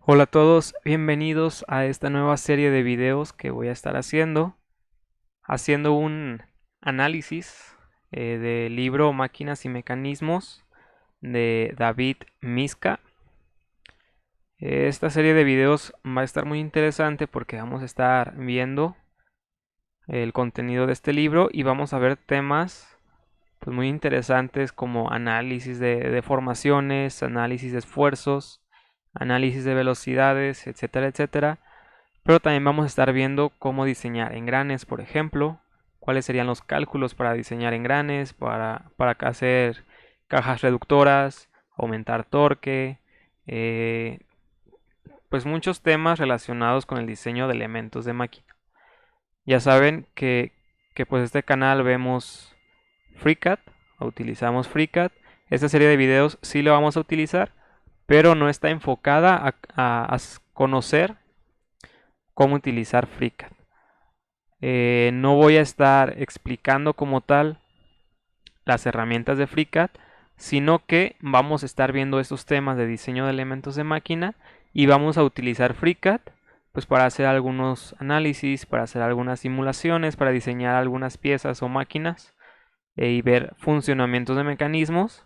Hola a todos, bienvenidos a esta nueva serie de videos que voy a estar haciendo un análisis del libro Máquinas y Mecanismos de David Miska. Esta serie de videos va a estar muy interesante porque vamos a estar viendo el contenido de este libro y vamos a ver temas pues, muy interesantes como análisis de deformaciones, análisis de esfuerzos, análisis de velocidades, etcétera, etcétera. Pero también vamos a estar viendo cómo diseñar engranes, por ejemplo, cuáles serían los cálculos para diseñar engranes, para hacer cajas reductoras, aumentar torque, eh, pues muchos temas relacionados con el diseño de elementos de máquina. Ya saben que pues este canal vemos FreeCAD, utilizamos FreeCAD. Esta serie de videos sí lo vamos a utilizar, pero no está enfocada a conocer cómo utilizar FreeCAD. No voy a estar explicando como tal las herramientas de FreeCAD, sino que vamos a estar viendo estos temas de diseño de elementos de máquina y vamos a utilizar FreeCAD pues para hacer algunos análisis, para hacer algunas simulaciones, para diseñar algunas piezas o máquinas y ver funcionamientos de mecanismos,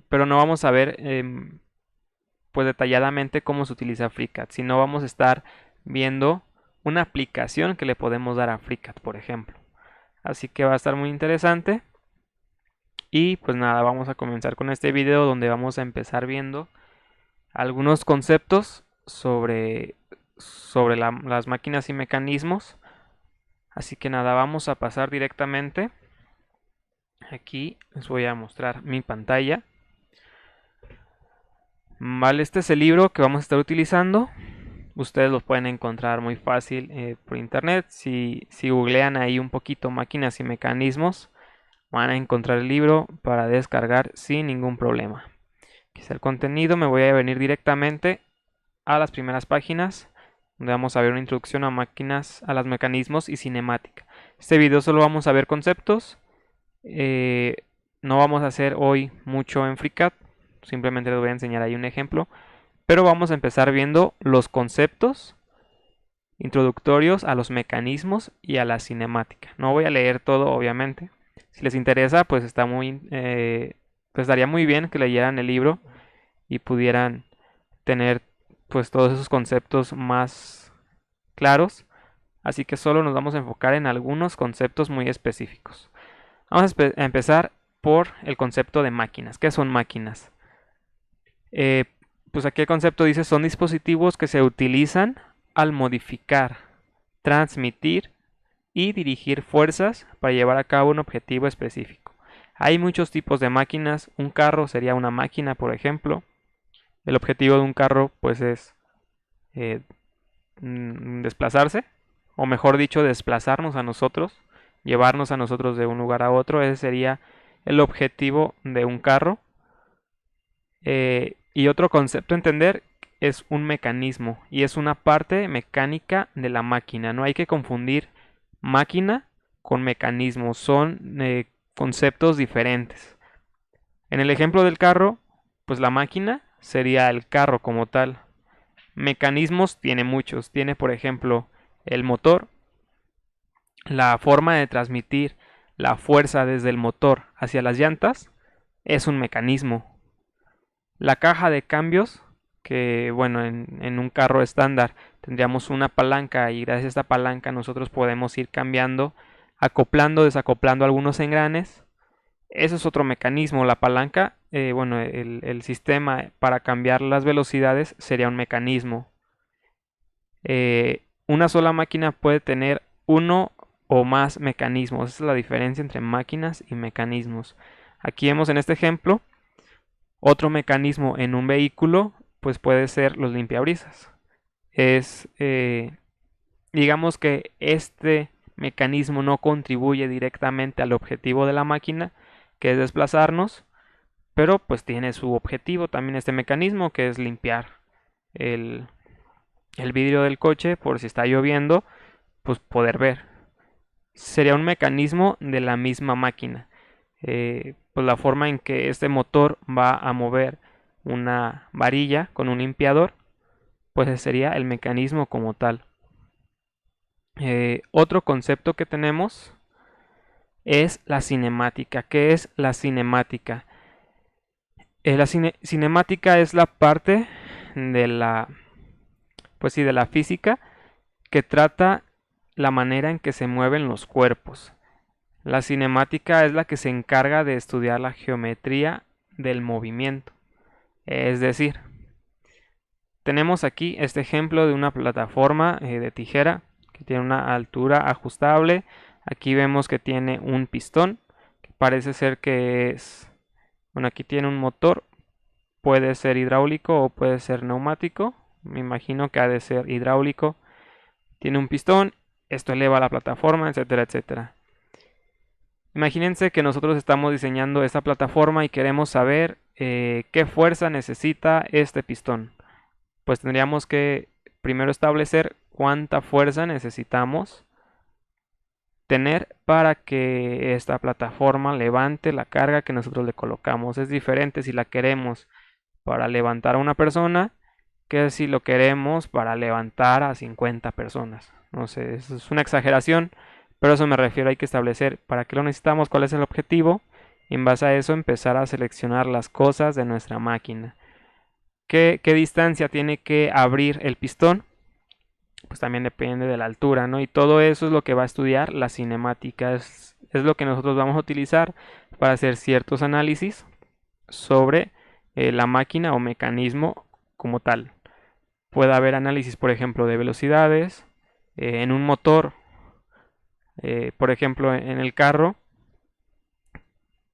pero no vamos a ver pues detalladamente cómo se utiliza FreeCAD, sino vamos a estar viendo una aplicación que le podemos dar a FreeCAD, por ejemplo. Así que va a estar muy interesante. Y pues nada, vamos a comenzar con este video donde vamos a empezar viendo algunos conceptos sobre las máquinas y mecanismos. Así que nada, vamos a pasar directamente. Aquí les voy a mostrar mi pantalla. Vale, este es el libro que vamos a estar utilizando. Ustedes los pueden encontrar muy fácil por internet. Si googlean ahí un poquito máquinas y mecanismos, van a encontrar el libro para descargar sin ningún problema. Aquí está el contenido. Me voy a venir directamente a las primeras páginas donde vamos a ver una introducción a máquinas, a los mecanismos y cinemática. Este video solo vamos a ver conceptos. No vamos a hacer hoy mucho en FreeCAD. Simplemente les voy a enseñar ahí un ejemplo. Pero vamos a empezar viendo los conceptos introductorios a los mecanismos y a la cinemática. No voy a leer todo, obviamente. Si les interesa, pues pues estaría muy bien que leyeran el libro y pudieran tener pues todos esos conceptos más claros. Así que solo nos vamos a enfocar en algunos conceptos muy específicos. Vamos a empezar por el concepto de máquinas. ¿Qué son máquinas? Eh, pues aquí el concepto dice son dispositivos que se utilizan al modificar, transmitir y dirigir fuerzas para llevar a cabo un objetivo específico. Hay muchos tipos de máquinas. Un carro sería una máquina, por ejemplo. El objetivo de un carro pues es eh, desplazarse, o mejor dicho, desplazarnos a nosotros, llevarnos a nosotros de un lugar a otro. Ese sería el objetivo de un carro. Y otro concepto a entender es un mecanismo y es una parte mecánica de la máquina. No hay que confundir máquina con mecanismo, son conceptos diferentes. En el ejemplo del carro, pues la máquina sería el carro como tal. Mecanismos tiene muchos, tiene por ejemplo el motor, la forma de transmitir la fuerza desde el motor hacia las llantas es un mecanismo. La caja de cambios, que bueno, en un carro estándar tendríamos una palanca y gracias a esta palanca nosotros podemos ir cambiando, acoplando, desacoplando algunos engranes. Eso es otro mecanismo. La palanca, bueno, el sistema para cambiar las velocidades sería un mecanismo. Una sola máquina puede tener uno o más mecanismos. Esa es la diferencia entre máquinas y mecanismos. Aquí vemos en este ejemplo otro mecanismo en un vehículo, pues puede ser los limpiabrisas. Digamos que este mecanismo no contribuye directamente al objetivo de la máquina, que es desplazarnos, pero pues tiene su objetivo también este mecanismo, que es limpiar el, el vidrio del coche por si está lloviendo, pues poder ver. Sería un mecanismo de la misma máquina. Pues la forma en que este motor va a mover una varilla con un limpiador, pues ese sería el mecanismo como tal. Otro concepto que tenemos es la cinemática. ¿Qué es la cinemática? La cinemática es la parte de la, pues sí, de la física que trata la manera en que se mueven los cuerpos. La cinemática es la que se encarga de estudiar la geometría del movimiento. Es decir, tenemos aquí este ejemplo de una plataforma de tijera que tiene una altura ajustable. Aquí vemos que tiene un pistón, que parece ser que es, bueno, aquí tiene un motor, puede ser hidráulico o puede ser neumático. Me imagino que ha de ser hidráulico. Tiene un pistón, esto eleva la plataforma, etcétera, etcétera. Imagínense que nosotros estamos diseñando esta plataforma y queremos saber qué fuerza necesita este pistón. Pues tendríamos que primero establecer cuánta fuerza necesitamos tener para que esta plataforma levante la carga que nosotros le colocamos. Es diferente si la queremos para levantar a una persona que si lo queremos para levantar a 50 personas. No sé, eso es una exageración, pero a eso me refiero. Hay que establecer para qué lo necesitamos, cuál es el objetivo, y en base a eso empezar a seleccionar las cosas de nuestra máquina. ¿Qué distancia tiene que abrir el pistón? Pues también depende de la altura, ¿no? Y todo eso es lo que va a estudiar la cinemática. Es lo que nosotros vamos a utilizar para hacer ciertos análisis sobre la máquina o mecanismo como tal. Puede haber análisis, por ejemplo, de velocidades en un motor, por ejemplo, en el carro.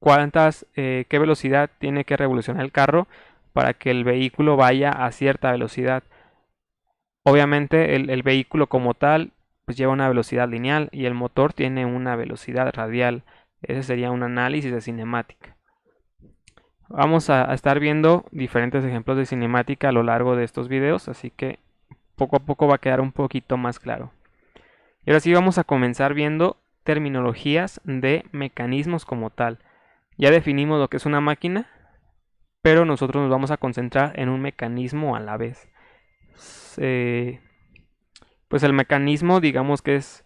¿Qué velocidad tiene que revolucionar el carro para que el vehículo vaya a cierta velocidad? Obviamente el vehículo como tal pues lleva una velocidad lineal y el motor tiene una velocidad radial. Ese sería un análisis de cinemática. Vamos a estar viendo diferentes ejemplos de cinemática a lo largo de estos videos, así que poco a poco va a quedar un poquito más claro. Y ahora sí vamos a comenzar viendo terminologías de mecanismos como tal. Ya definimos lo que es una máquina, pero nosotros nos vamos a concentrar en un mecanismo a la vez. Pues el mecanismo, digamos que es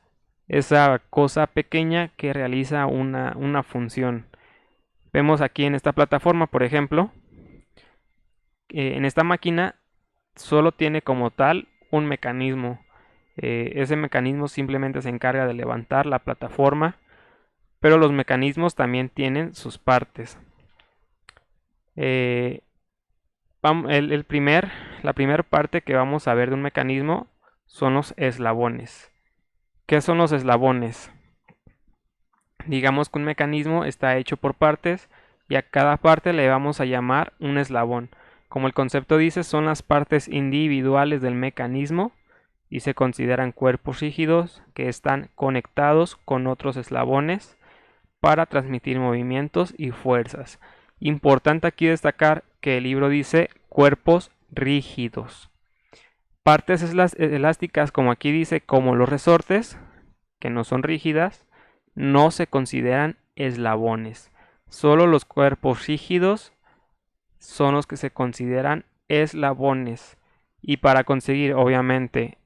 esa cosa pequeña que realiza una función. Vemos aquí en esta plataforma, por ejemplo, en esta máquina solo tiene como tal un mecanismo. Ese mecanismo simplemente se encarga de levantar la plataforma, pero los mecanismos también tienen sus partes. La primera parte que vamos a ver de un mecanismo son los eslabones. ¿Qué son los eslabones? Digamos que un mecanismo está hecho por partes y a cada parte le vamos a llamar un eslabón. Como el concepto dice, son las partes individuales del mecanismo y se consideran cuerpos rígidos que están conectados con otros eslabones para transmitir movimientos y fuerzas. Importante aquí destacar que el libro dice cuerpos rígidos. Partes elásticas, como aquí dice, como los resortes, que no son rígidas, no se consideran eslabones. Solo los cuerpos rígidos son los que se consideran eslabones. Y para conseguir, obviamente,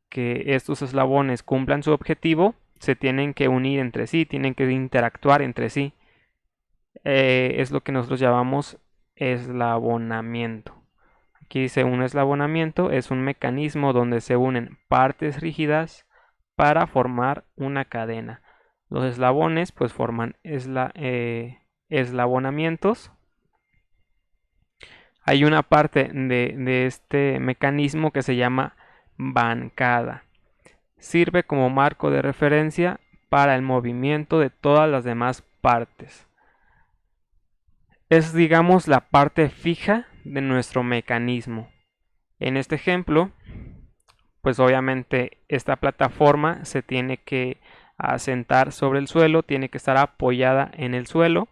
que estos eslabones cumplan su objetivo, se tienen que unir entre sí, tienen que interactuar entre sí. Es lo que nosotros llamamos eslabonamiento. Aquí dice un eslabonamiento, es un mecanismo donde se unen partes rígidas para formar una cadena. Los eslabones pues forman eslabonamientos. Hay una parte de este mecanismo que se llama bancada. Sirve como marco de referencia para el movimiento de todas las demás partes. Es, digamos, la parte fija de nuestro mecanismo. En este ejemplo, pues obviamente esta plataforma se tiene que asentar sobre el suelo, tiene que estar apoyada en el suelo,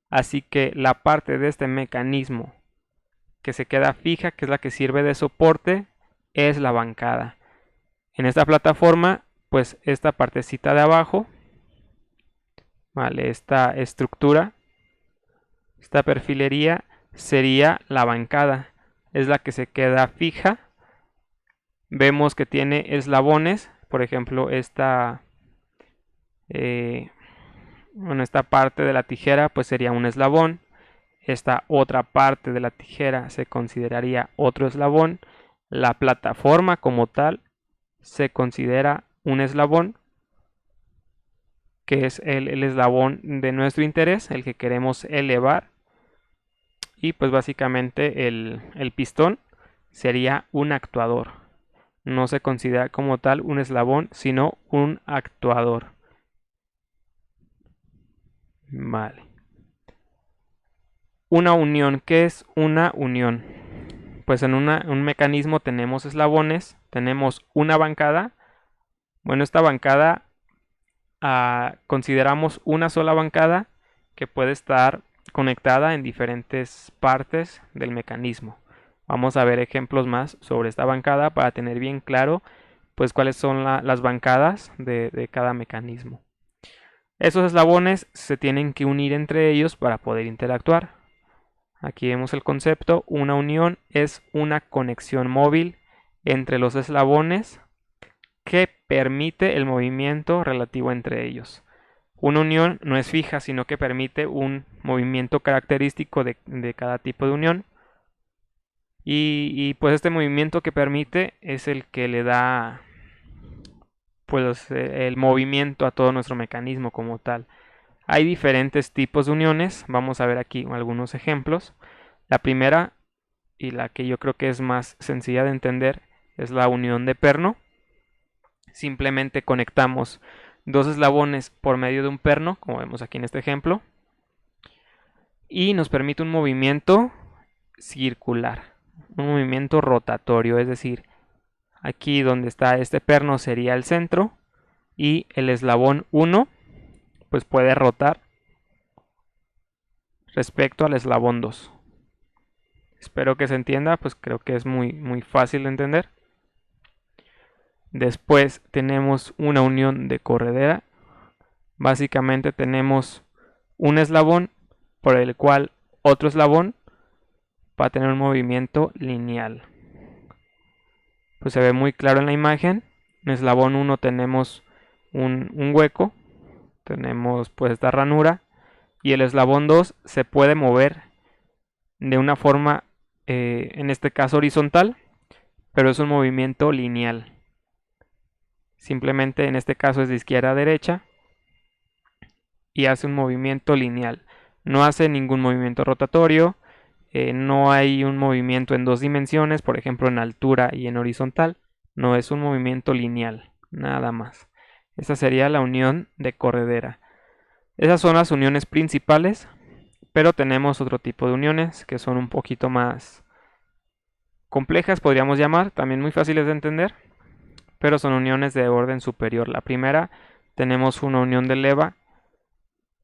así que la parte de este mecanismo que se queda fija, que es la que sirve de soporte, es la bancada. En esta plataforma, pues esta partecita de abajo, vale, esta estructura, esta perfilería sería la bancada. Es la que se queda fija. Vemos que tiene eslabones. Por ejemplo, esta parte de la tijera pues sería un eslabón. Esta otra parte de la tijera se consideraría otro eslabón. La plataforma como tal se considera un eslabón, que es el eslabón de nuestro interés, el que queremos elevar. Y pues básicamente el pistón sería un actuador. No se considera como tal un eslabón, sino un actuador. Vale. Una unión. ¿Qué es una unión? Pues en un mecanismo tenemos eslabones, tenemos una bancada. Bueno, esta bancada consideramos una sola bancada que puede estar conectada en diferentes partes del mecanismo. Vamos a ver ejemplos más sobre esta bancada para tener bien claro pues cuáles son las bancadas de cada mecanismo. Esos eslabones se tienen que unir entre ellos para poder interactuar. Aquí vemos el concepto. Una unión es una conexión móvil entre los eslabones que permite el movimiento relativo entre ellos. Una unión no es fija, sino que permite un movimiento característico de cada tipo de unión. Y pues este movimiento que permite es el que le da pues el movimiento a todo nuestro mecanismo como tal. Hay diferentes tipos de uniones. Vamos a ver aquí algunos ejemplos. La primera, y la que yo creo que es más sencilla de entender, es la unión de perno. Simplemente conectamos dos eslabones por medio de un perno, como vemos aquí en este ejemplo, y nos permite un movimiento circular, un movimiento rotatorio, es decir, aquí donde está este perno sería el centro y el eslabón 1 pues puede rotar respecto al eslabón 2. Espero que se entienda, pues creo que es muy fácil de entender. Después tenemos una unión de corredera. Básicamente tenemos un eslabón por el cual otro eslabón va a tener un movimiento lineal. Pues se ve muy claro en la imagen. En eslabón 1 tenemos un hueco, tenemos pues esta ranura, y el eslabón 2 se puede mover de una forma, en este caso horizontal, pero es un movimiento lineal. Simplemente en este caso es de izquierda a derecha y hace un movimiento lineal. No hace ningún movimiento rotatorio, no hay un movimiento en dos dimensiones, por ejemplo en altura y en horizontal. No, es un movimiento lineal, nada más. Esta sería la unión de corredera. Esas son las uniones principales, pero tenemos otro tipo de uniones que son un poquito más complejas, podríamos llamar, también muy fáciles de entender, pero son uniones de orden superior. La primera, tenemos una unión de leva.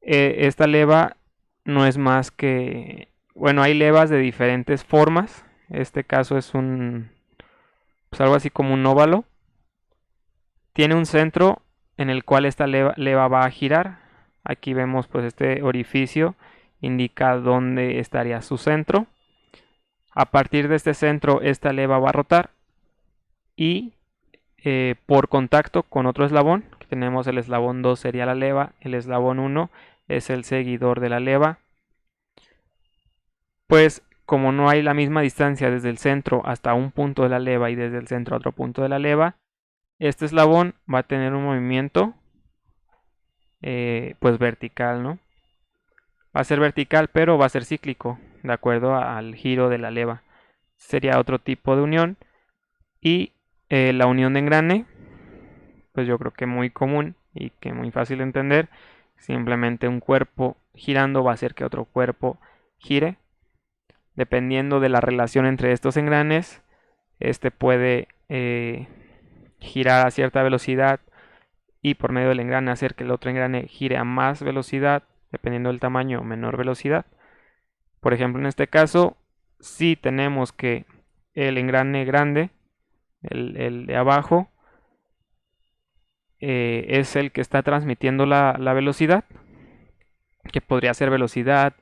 Esta leva no es más que, bueno, hay levas de diferentes formas. Este caso es pues algo así como un óvalo. Tiene un centro en el cual esta leva va a girar. Aquí vemos pues este orificio indica dónde estaría su centro. A partir de este centro esta leva va a rotar y por contacto con otro eslabón, que tenemos el eslabón 2 sería la leva, el eslabón 1 es el seguidor de la leva. Pues como no hay la misma distancia desde el centro hasta un punto de la leva y desde el centro a otro punto de la leva, este eslabón va a tener un movimiento pues vertical, ¿no? Va a ser vertical, pero va a ser cíclico, de acuerdo al giro de la leva. Sería otro tipo de unión. Y la unión de engrane, pues yo creo que muy común y que muy fácil de entender. Simplemente un cuerpo girando va a hacer que otro cuerpo gire. Dependiendo de la relación entre estos engranes, este puede girar a cierta velocidad y por medio del engrane hacer que el otro engrane gire a más velocidad, dependiendo del tamaño o menor velocidad. Por ejemplo, en este caso, si tenemos que el engrane grande, el de abajo, es el que está transmitiendo la velocidad, que podría ser velocidad,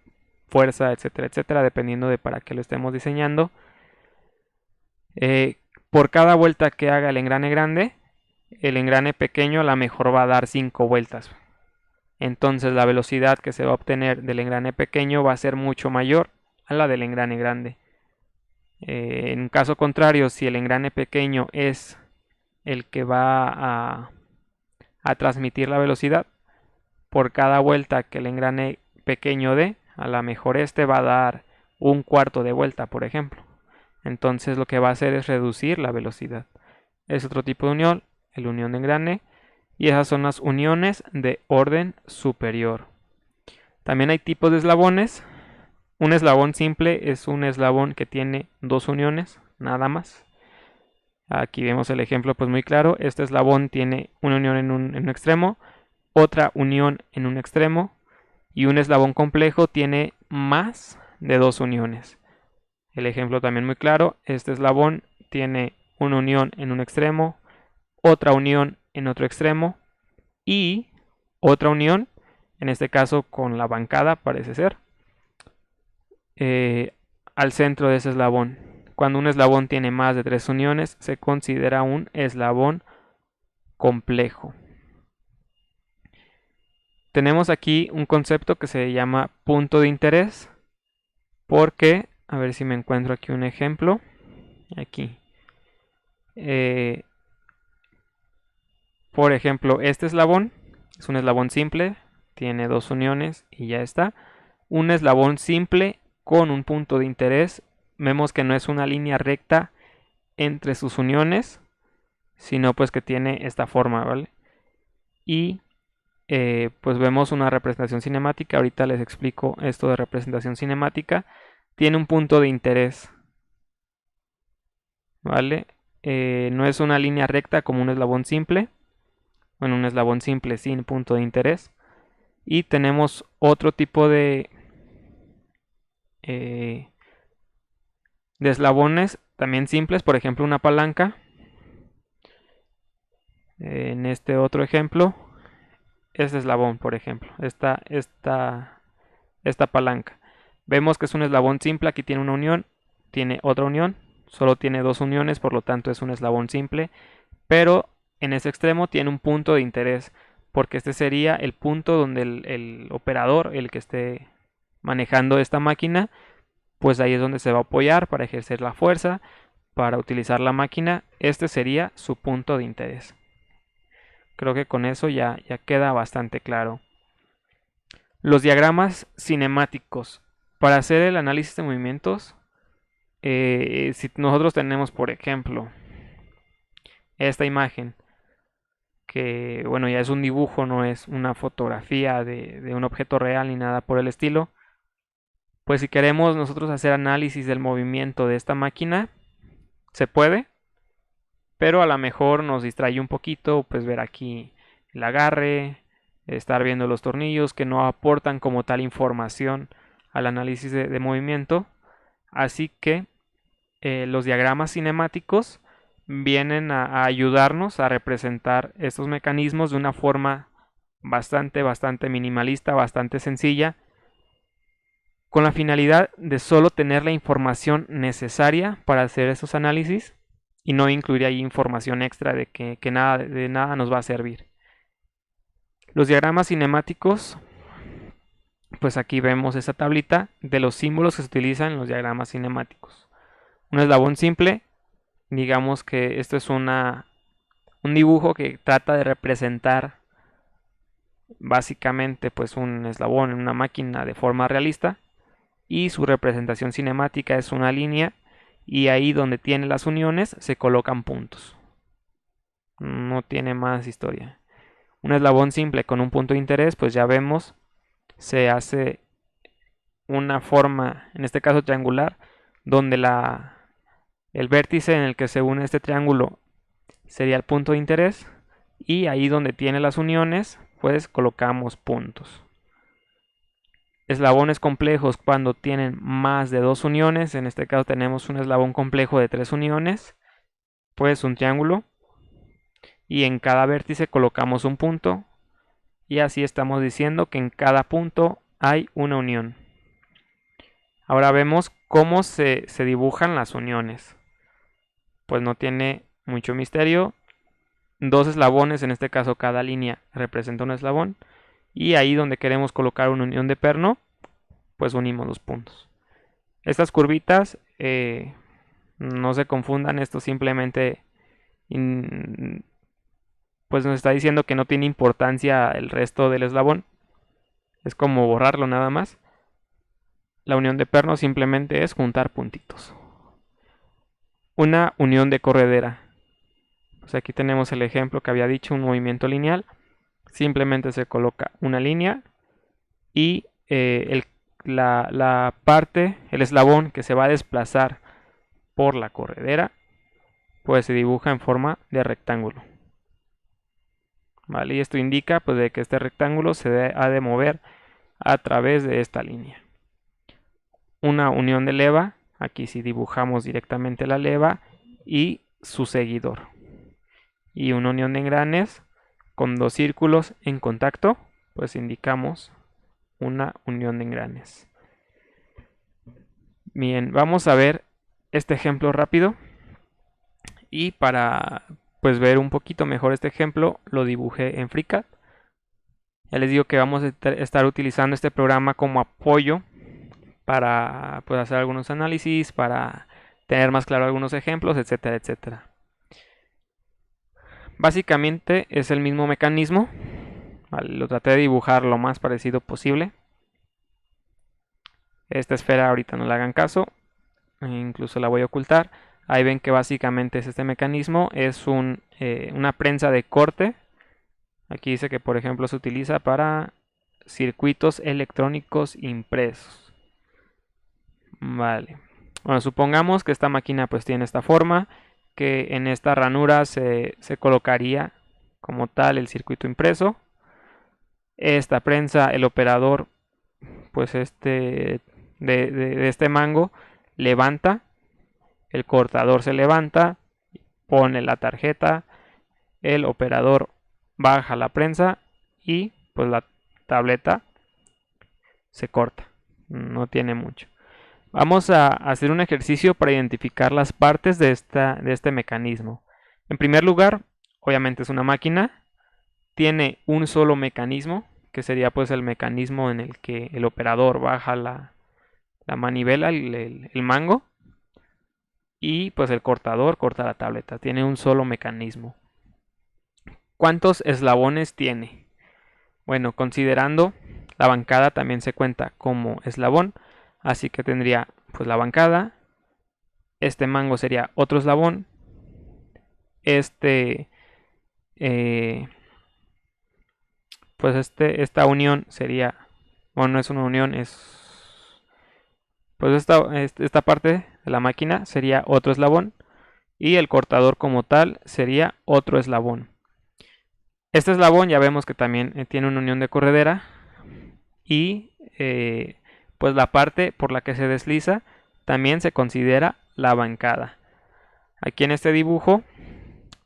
fuerza, etcétera, etcétera, dependiendo de para qué lo estemos diseñando. Por cada vuelta que haga el engrane grande, el engrane pequeño a lo mejor va a dar 5 vueltas. Entonces la velocidad que se va a obtener del engrane pequeño va a ser mucho mayor a la del engrane grande. En caso contrario, si el engrane pequeño es el que va a transmitir la velocidad, por cada vuelta que el engrane pequeño dé, a lo mejor este va a dar un cuarto de vuelta, por ejemplo. Entonces lo que va a hacer es reducir la velocidad. Es otro tipo de unión, el unión de engrane, y esas son las uniones de orden superior. También hay tipos de eslabones. Un eslabón simple es un eslabón que tiene dos uniones, nada más. Aquí vemos el ejemplo pues muy claro. Este eslabón tiene una unión en un extremo, otra unión en un extremo, y un eslabón complejo tiene más de dos uniones. El ejemplo también muy claro, este eslabón tiene una unión en un extremo, otra unión en otro extremo y otra unión, en este caso con la bancada parece ser, al centro de ese eslabón. Cuando un eslabón tiene más de tres uniones se considera un eslabón complejo. Tenemos aquí un concepto que se llama punto de interés, porque, a ver si me encuentro aquí un ejemplo, aquí. Por ejemplo, este eslabón es un eslabón simple, tiene dos uniones y ya está. Un eslabón simple con un punto de interés, vemos que no es una línea recta entre sus uniones, sino pues que tiene esta forma, ¿vale? Y pues vemos una representación cinemática, ahorita les explico esto de representación cinemática. Tiene un punto de interés, ¿vale? No es una línea recta como un eslabón simple, bueno, un eslabón simple sin punto de interés. Y tenemos otro tipo de eslabones también simples, por ejemplo una palanca. En este otro ejemplo, este eslabón, por ejemplo, esta palanca. Vemos que es un eslabón simple, aquí tiene una unión, tiene otra unión, solo tiene dos uniones, por lo tanto es un eslabón simple, pero en ese extremo tiene un punto de interés, porque este sería el punto donde el operador, el que esté manejando esta máquina, pues ahí es donde se va a apoyar para ejercer la fuerza, para utilizar la máquina. Este sería su punto de interés. Creo que con eso ya queda bastante claro. Los diagramas cinemáticos. Para hacer el análisis de movimientos, si nosotros tenemos, por ejemplo, esta imagen, que bueno, ya es un dibujo, no es una fotografía de un objeto real ni nada por el estilo, pues si queremos nosotros hacer análisis del movimiento de esta máquina, se puede, pero a lo mejor nos distrae un poquito, pues ver aquí el agarre, estar viendo los tornillos que no aportan como tal información al análisis de movimiento. Así que los diagramas cinemáticos vienen a ayudarnos a representar estos mecanismos de una forma bastante minimalista, bastante sencilla, con la finalidad de solo tener la información necesaria para hacer esos análisis y no incluir ahí información extra de que de nada nos va a servir. Los diagramas cinemáticos, pues aquí vemos esa tablita de los símbolos que se utilizan en los diagramas cinemáticos. Un eslabón simple, digamos que esto es un dibujo que trata de representar básicamente pues un eslabón en una máquina de forma realista, y su representación cinemática es una línea, y ahí donde tiene las uniones se colocan puntos. No tiene más historia. Un eslabón simple con un punto de interés, pues ya vemos, se hace una forma, en este caso triangular, donde el vértice en el que se une este triángulo sería el punto de interés, y ahí donde tiene las uniones pues colocamos puntos. Eslabones complejos cuando tienen más de dos uniones, en este caso tenemos un eslabón complejo de tres uniones, pues un triángulo, y en cada vértice colocamos un punto, y así estamos diciendo que en cada punto hay una unión. Ahora vemos cómo se dibujan las uniones. Pues no tiene mucho misterio. Dos eslabones, en este caso cada línea representa un eslabón. Y ahí donde queremos colocar una unión de perno, pues unimos los puntos. Estas curvitas, no se confundan, esto simplemente pues nos está diciendo que no tiene importancia el resto del eslabón. Es como borrarlo nada más. La unión de perno simplemente es juntar puntitos. Una unión de corredera. Pues aquí tenemos el ejemplo que había dicho, un movimiento lineal. Simplemente se coloca una línea y la parte, el eslabón que se va a desplazar por la corredera, pues se dibuja en forma de rectángulo. ¿Vale? Y esto indica pues de que este rectángulo se ha de mover a través de esta línea. Una unión de leva, aquí sí dibujamos directamente la leva y su seguidor. Y una unión de engranes con dos círculos en contacto, pues indicamos una unión de engranes. Bien, vamos a ver este ejemplo rápido. Y para pues ver un poquito mejor este ejemplo, lo dibujé en FreeCAD. Ya les digo que vamos a estar utilizando este programa como apoyo para pues, hacer algunos análisis, para tener más claro algunos ejemplos, etcétera, etcétera. Básicamente es el mismo mecanismo. Vale, lo traté de dibujar lo más parecido posible. Esta esfera ahorita no le hagan caso, incluso la voy a ocultar. Ahí ven que básicamente es este mecanismo, es una prensa de corte. Aquí dice que por ejemplo se utiliza para circuitos electrónicos impresos. Vale. Bueno, supongamos que esta máquina pues tiene esta forma, que en esta ranura se colocaría como tal el circuito impreso. Esta prensa, el operador pues de este mango levanta, el cortador se levanta, pone la tarjeta, el operador baja la prensa y pues la tableta se corta. No tiene mucho. Vamos a hacer un ejercicio para identificar las partes de este mecanismo. En primer lugar, obviamente es una máquina. Tiene un solo mecanismo, que sería pues el mecanismo en el que el operador baja la manivela, el mango. Y pues el cortador corta la tableta. Tiene un solo mecanismo. ¿Cuántos eslabones tiene? Bueno, considerando la bancada también se cuenta como eslabón, así que tendría pues la bancada, este mango sería otro eslabón, esta unión sería, bueno, no es una unión, pues esta parte de la máquina sería otro eslabón y el cortador como tal sería otro eslabón. Este eslabón ya vemos que también tiene una unión de corredera y pues la parte por la que se desliza también se considera la bancada. Aquí en este dibujo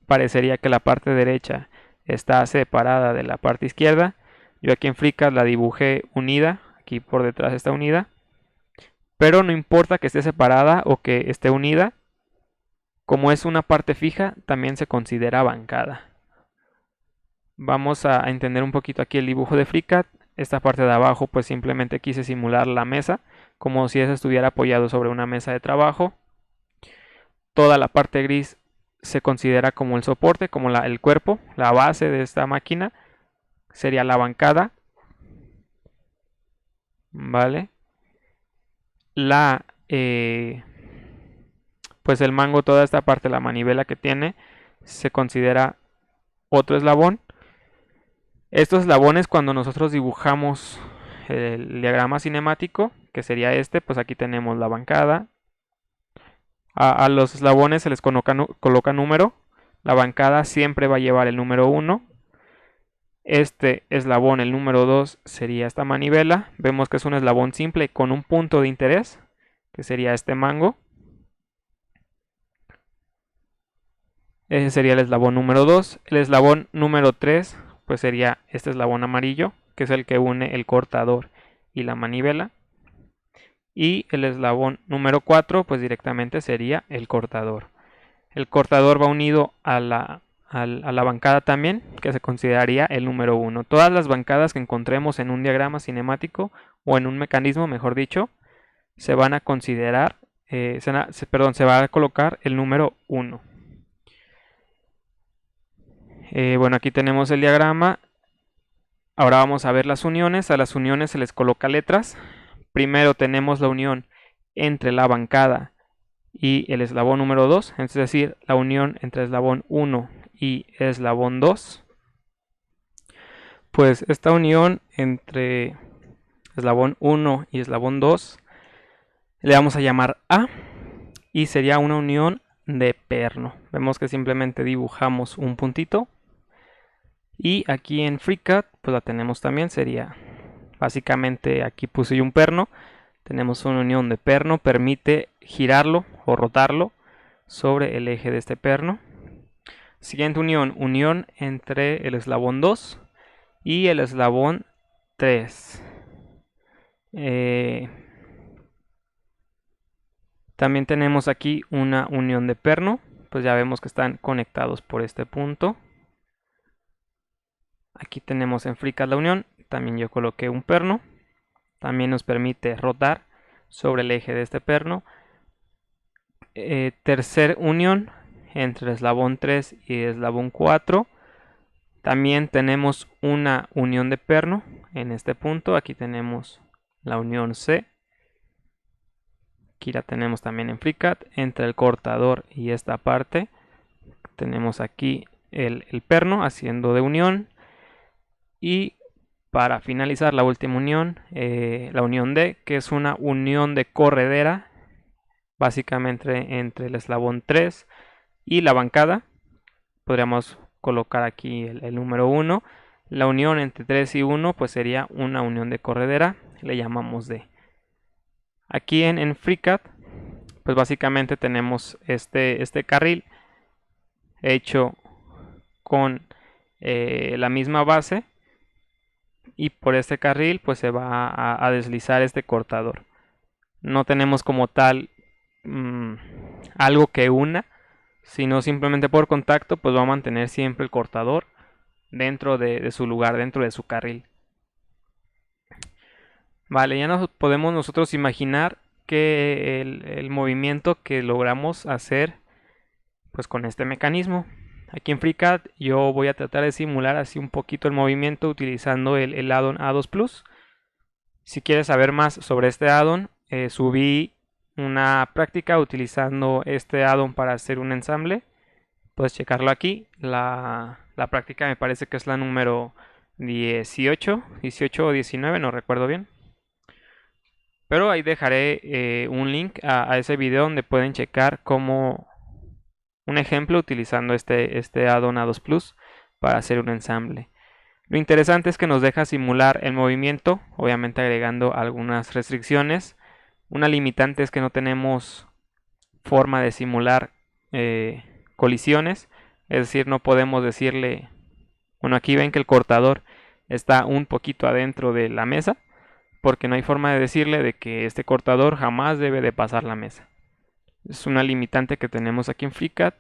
parecería que la parte derecha está separada de la parte izquierda. Yo aquí en FreeCAD la dibujé unida, aquí por detrás está unida, pero no importa que esté separada o que esté unida, como es una parte fija también se considera bancada. Vamos a entender un poquito aquí el dibujo de FreeCAD. Esta parte de abajo pues simplemente quise simular la mesa, como si eso estuviera apoyado sobre una mesa de trabajo. Toda la parte gris se considera como el soporte, como el cuerpo, la base de esta máquina. Sería la bancada. Vale. Pues el mango, toda esta parte, la manivela que tiene, se considera otro eslabón. Estos eslabones, cuando nosotros dibujamos el diagrama cinemático, que sería este, pues aquí tenemos la bancada. A los eslabones se les coloca número. La bancada siempre va a llevar el número 1. Este eslabón, el número 2, sería esta manivela. Vemos que es un eslabón simple con un punto de interés, que sería este mango. Ese sería el eslabón número 2. El eslabón número 3, pues sería este eslabón amarillo, que es el que une el cortador y la manivela. Y el eslabón número 4 pues directamente sería el cortador. El cortador va unido a la bancada también, que se consideraría el número 1. Todas las bancadas que encontremos en un diagrama cinemático o en un mecanismo, mejor dicho, se van a considerar, se va a colocar el número 1. Bueno, aquí tenemos el diagrama. Ahora vamos a ver las uniones. A las uniones se les coloca letras. Primero tenemos la unión entre la bancada y el eslabón número 2, es decir, la unión entre eslabón 1 y eslabón 2. Pues esta unión entre eslabón 1 y eslabón 2 le vamos a llamar A y sería una unión de perno. Vemos que simplemente dibujamos un puntito y aquí en FreeCAD pues la tenemos también, sería básicamente aquí puse yo un perno. Tenemos una unión de perno, permite girarlo o rotarlo sobre el eje de este perno. Siguiente unión, unión entre el eslabón 2 y el eslabón 3. También tenemos aquí una unión de perno, pues ya vemos que están conectados por este punto. Aquí tenemos en FreeCAD la unión, también yo coloqué un perno, también nos permite rotar sobre el eje de este perno. Tercer unión entre eslabón 3 y eslabón 4. También tenemos una unión de perno en este punto. Aquí tenemos la unión C. Aquí la tenemos también en FreeCAD. Entre el cortador y esta parte tenemos aquí el perno haciendo de unión. Y para finalizar la última unión, la unión D, que es una unión de corredera, básicamente entre el eslabón 3 y la bancada. Podríamos colocar aquí el número 1. La unión entre 3 y 1 pues sería una unión de corredera, le llamamos D. Aquí en FreeCAD pues básicamente tenemos este carril hecho con la misma base y por este carril pues se va a deslizar este cortador. No tenemos como tal algo que una, sino simplemente por contacto pues va a mantener siempre el cortador dentro de su lugar, dentro de su carril. Vale, ya nos podemos nosotros imaginar que el movimiento que logramos hacer pues con este mecanismo. Aquí en FreeCAD yo voy a tratar de simular así un poquito el movimiento utilizando el addon A2 Plus. Si quieres saber más sobre este addon, subí una práctica utilizando este addon para hacer un ensamble. Puedes checarlo aquí. La práctica me parece que es la número 18 o 19, no recuerdo bien. Pero ahí dejaré un link a ese video donde pueden checar como un ejemplo utilizando este addon A2 Plus para hacer un ensamble. Lo interesante es que nos deja simular el movimiento, obviamente agregando algunas restricciones. Una limitante es que no tenemos forma de simular colisiones, es decir, no podemos decirle, bueno, aquí ven que el cortador está un poquito adentro de la mesa, porque no hay forma de decirle de que este cortador jamás debe de pasar la mesa. Es una limitante que tenemos aquí en FreeCAD,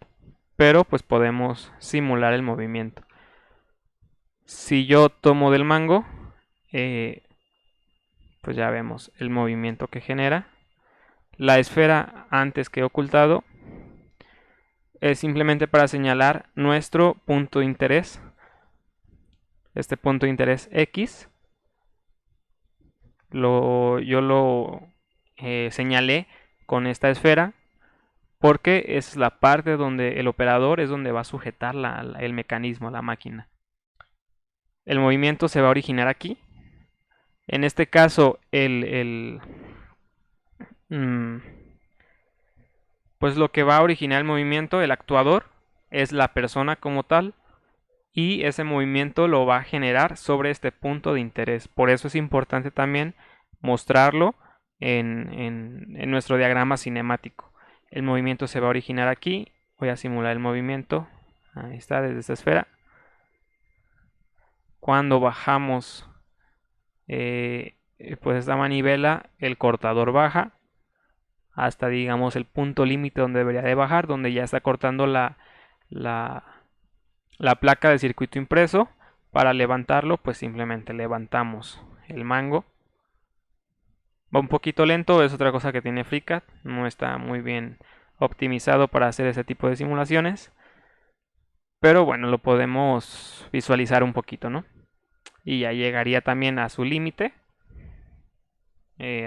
pero pues podemos simular el movimiento. Si yo tomo del mango, pues ya vemos el movimiento que genera. La esfera antes que he ocultado es simplemente para señalar nuestro punto de interés. Este punto de interés X yo lo señalé con esta esfera porque es la parte donde el operador es donde va a sujetar el mecanismo, la máquina. El movimiento se va a originar aquí. En este caso, pues lo que va a originar el movimiento, el actuador, es la persona como tal. Y ese movimiento lo va a generar sobre este punto de interés. Por eso es importante también mostrarlo en nuestro diagrama cinemático. El movimiento se va a originar aquí. Voy a simular el movimiento. Ahí está, desde esta esfera. Cuando bajamos pues esta manivela, el cortador baja hasta, digamos, el punto límite donde debería de bajar, donde ya está cortando la, la placa de circuito impreso. Para levantarlo, pues simplemente levantamos el mango. Va un poquito lento, es otra cosa que tiene FreeCAD, no está muy bien optimizado para hacer ese tipo de simulaciones, pero bueno, lo podemos visualizar un poquito, ¿no? Y ya llegaría también a su límite,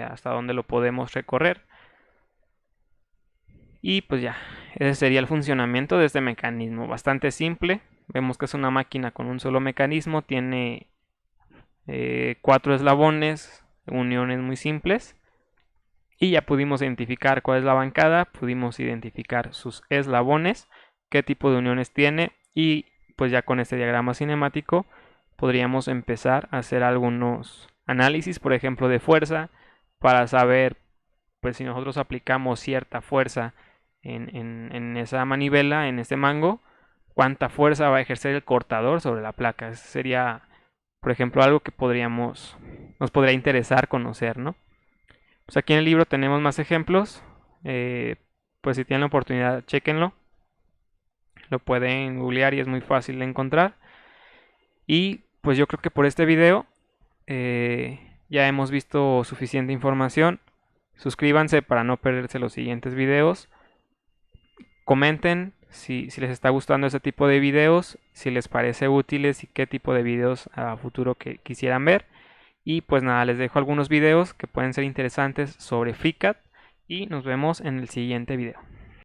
hasta donde lo podemos recorrer. Y pues ya, ese sería el funcionamiento de este mecanismo, bastante simple. Vemos que es una máquina con un solo mecanismo, tiene 4 eslabones, uniones muy simples. Y ya pudimos identificar cuál es la bancada, pudimos identificar sus eslabones, qué tipo de uniones tiene, y pues ya con este diagrama cinemático podríamos empezar a hacer algunos análisis, por ejemplo, de fuerza, para saber pues si nosotros aplicamos cierta fuerza en esa manivela, en este mango, cuánta fuerza va a ejercer el cortador sobre la placa. Eso sería, por ejemplo, algo que nos podría interesar conocer, ¿no? Pues aquí en el libro tenemos más ejemplos. Pues si tienen la oportunidad, chequenlo. Lo pueden googlear y es muy fácil de encontrar. Y pues yo creo que por este video ya hemos visto suficiente información. Suscríbanse para no perderse los siguientes videos. Comenten si les está gustando este tipo de videos, si les parece útiles y qué tipo de videos a futuro que quisieran ver. Y pues nada, les dejo algunos videos que pueden ser interesantes sobre FreeCAD y nos vemos en el siguiente video.